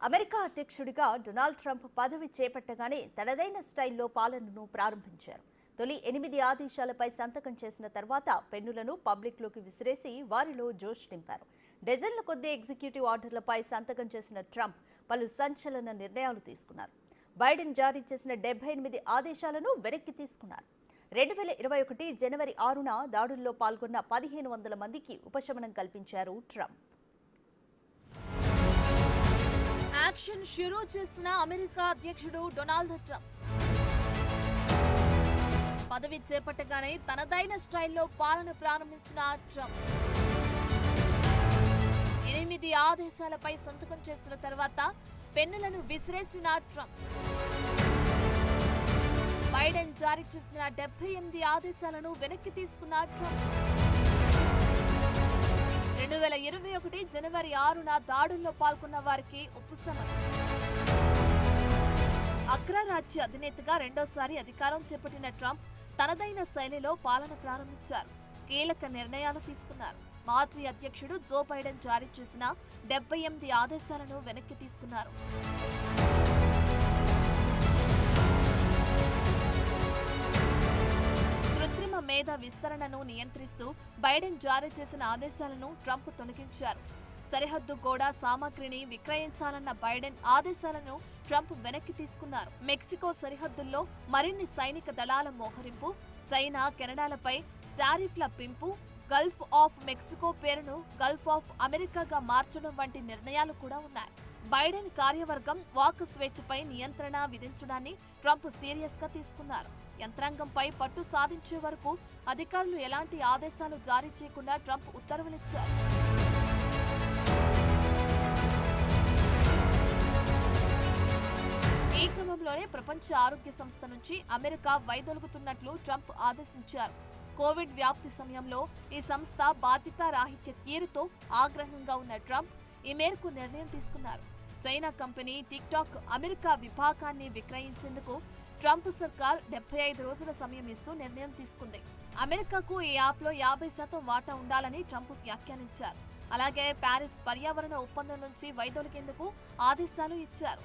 America అధ్యక్షుడిగా Donald Trump పదవి చేపట్టగానే తనదైన స్టైల్లో పాలనను ప్రారంభించారు. తొలి 8 ఆదేశాలపై సంతకం చేసిన తర్వాత పెన్నులను పబ్లిక్లోకి విసిరేసి వారిలో జోష్ నింపారు. డజన్ల కొద్దీ ఎగ్జిక్యూటివ్ ఆర్డర్లపై సంతకం చేసిన ట్రంప్ పలు సంచలన నిర్ణయాలు తీసుకున్నారు. బైడెన్ జారీ చేసిన 78 ఆదేశాలను వెనక్కి తీసుకున్నారు. 2021 జనవరి 6న దాడుల్లో పాల్గొన్న 1500 మందికి ఉపశమనం కల్పించారు ట్రంప్. యాక్షన్ షురూ చేసిన అమెరికా అధ్యక్షుడు డొనాల్డ్ ట్రంప్ పదవి చేపట్టగానే తనదైన స్టైల్లో పాలన ప్రారంభించిన ట్రంప్ 8 ఆదేశాలపై సంతకం చేసిన తర్వాత పెన్నులను విసిరేసిన ట్రంప్ బైడెన్ జారీ చేసిన 78 ఆదేశాలను వెనక్కి తీసుకున్న ట్రంప్ 2021 జనవరి 6న దాడుల్లో పాల్గొన్న వారికి ఉపశమనం. అగ్రరాజ్య అధినేతగా రెండోసారి అధికారం చేపట్టిన ట్రంప్ తనదైన శైలిలో పాలన ప్రారంభించారు. కీలక నిర్ణయాలు తీసుకున్నారు. మాజీ అధ్యక్షుడు జో బైడెన్ జారీ చేసిన 78 ఆదేశాలను వెనక్కి తీసుకున్నారు. కృత్రిమ మేధ విస్తరణను నియంత్రిస్తూ బైడెన్ జారీ చేసిన ఆదేశాలను ట్రంప్ తొలగించారు. సరిహద్దు గోడ సామాగ్రిని విక్రయించాలన్న బైడెన్ ఆదేశాలను ట్రంప్ వెనక్కి తీసుకున్నారు. మెక్సికో సరిహద్దుల్లో మరిన్ని సైనిక దళాల మోహరింపు, చైనా, కెనడాలపై టారిఫ్ల పెంపు, గల్ఫ్ ఆఫ్ మెక్సికో పేరును గల్ఫ్ ఆఫ్ అమెరికాగా మార్చడం వంటి నిర్ణయాలు కూడా ఉన్నాయి. బైడెన్ కార్యవర్గం వాక్ స్వేచ్ఛపై నియంత్రణ విధించడాన్ని ట్రంప్ సీరియస్ గా తీసుకున్నారు. యంత్రాంగంపై పట్టు సాధించే వరకు అధికారులు ఎలాంటి ఆదేశాలు జారీ చేయకుండా ట్రంప్ ఉత్తర్వులిచ్చారు. ఈ క్రమంలోనే ప్రపంచ ఆరోగ్య సంస్థ నుంచి అమెరికా వైదొలుగుతున్నట్లు ట్రంప్ ఆదేశించారు. కోవిడ్ వ్యాప్తి సమయంలో ఈ సంస్థ బాధ్యతారాహిత్య తీరుతో ఆగ్రహంగా ఉన్న ట్రంప్ ఈ మేరకు నిర్ణయం తీసుకున్నారు. చైనా కంపెనీ టిక్టాక్ అమెరికా విభాగాన్ని విక్రయించేందుకు ట్రంప్ సర్కార్ 75 రోజుల సమయం ఇస్తూ నిర్ణయం తీసుకుంది. అమెరికాకు ఈ యాప్లో 50% వాటా ఉండాలని ట్రంప్ వ్యాఖ్యానించారు. అలాగే ప్యారిస్ పర్యావరణ ఒప్పందం నుంచి వైదొలిగేందుకు ఆదేశాలు ఇచ్చారు.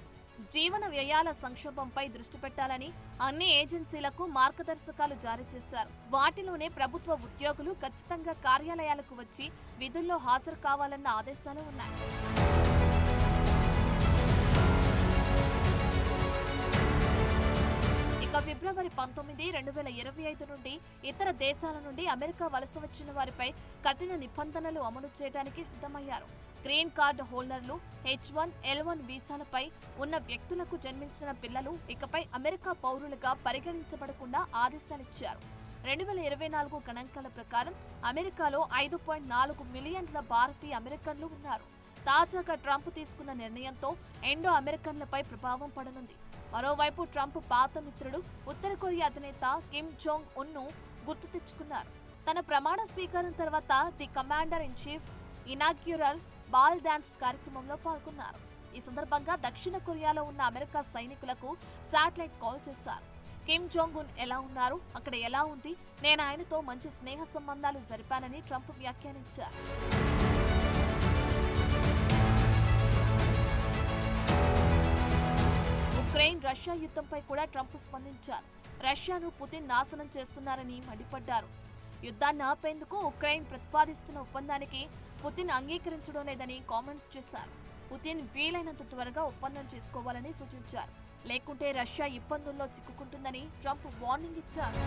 జీవన వ్యయాల సంక్షోభంపై దృష్టి పెట్టాలని అన్ని ఏజెన్సీలకు మార్గదర్శకాలు జారీ చేశారు. వాటిలోనే ప్రభుత్వ ఉద్యోగులు ఖచ్చితంగా కార్యాలయాలకు వచ్చి విధుల్లో హాజరు కావాలన్న ఆదేశాలు ఉన్నాయి. ఇక ఫిబ్రవరి 19, 2025 నుండి ఇతర దేశాల నుండి అమెరికా వలస వచ్చిన వారిపై కఠిన నిబంధనలు అమలు చేయడానికి సిద్ధమయ్యారు. గ్రీన్ కార్డు హోల్డర్లు, H1, L1 వీసాలపై ఉన్న వ్యక్తులకు జన్మించిన పిల్లలు ఇకపై అమెరికా పౌరులుగా పరిగణించబడకుండా ఆదేశాలిచ్చారు. 2024 గణాంకాల ప్రకారం అమెరికాలో 5.4 మిలియన్ల భారతీయ అమెరికన్లు ఉన్నారు. తాజాగా ట్రంప్ తీసుకున్న నిర్ణయంతో ఎండో అమెరికన్లపై ప్రభావం పడనుంది. మరోవైపు ట్రంప్ పాత మిత్రుడు ఉత్తర కొరియా అధినేత కిమ్ జోంగ్ ఉన్ను గుర్తు తెచ్చుకున్నారు. తన ప్రమాణ స్వీకారం తర్వాత the commander in chief inaugural ball dance కార్యక్రమంలో పాల్గొన్నారు. ఈ సందర్భంగా దక్షిణ కొరియాలో ఉన్న అమెరికా సైనికులకు శాటిలైట్ కాల్ చేశారు. కిమ్ జోంగ్ ఉన్ ఎలా ఉన్నారు, అక్కడ ఎలా ఉంది, నేను ఆయనతో మంచి స్నేహ సంబంధాలు జరిపానని ట్రంప్ వ్యాఖ్యానించారు. ఉక్రెయిన్ రష్యా యుద్ధంపై కూడా ట్రంప్ స్పందించారు. రష్యాను పుతిన్ నాశనం చేస్తున్నారని మండిపడ్డారు. యుద్ధాన్ని ఆపేందుకు ఉక్రెయిన్ ప్రతిపాదిస్తున్న ఒప్పందానికి పుతిన్ అంగీకరించడం లేదని కామెంట్స్ చేశారు. పుతిన్ వీలైనంత త్వరగా ఒప్పందం చేసుకోవాలని సూచించారు. లేకుంటే రష్యా ఇబ్బందుల్లో చిక్కుకుంటుందని ట్రంప్ వార్నింగ్ ఇచ్చారు.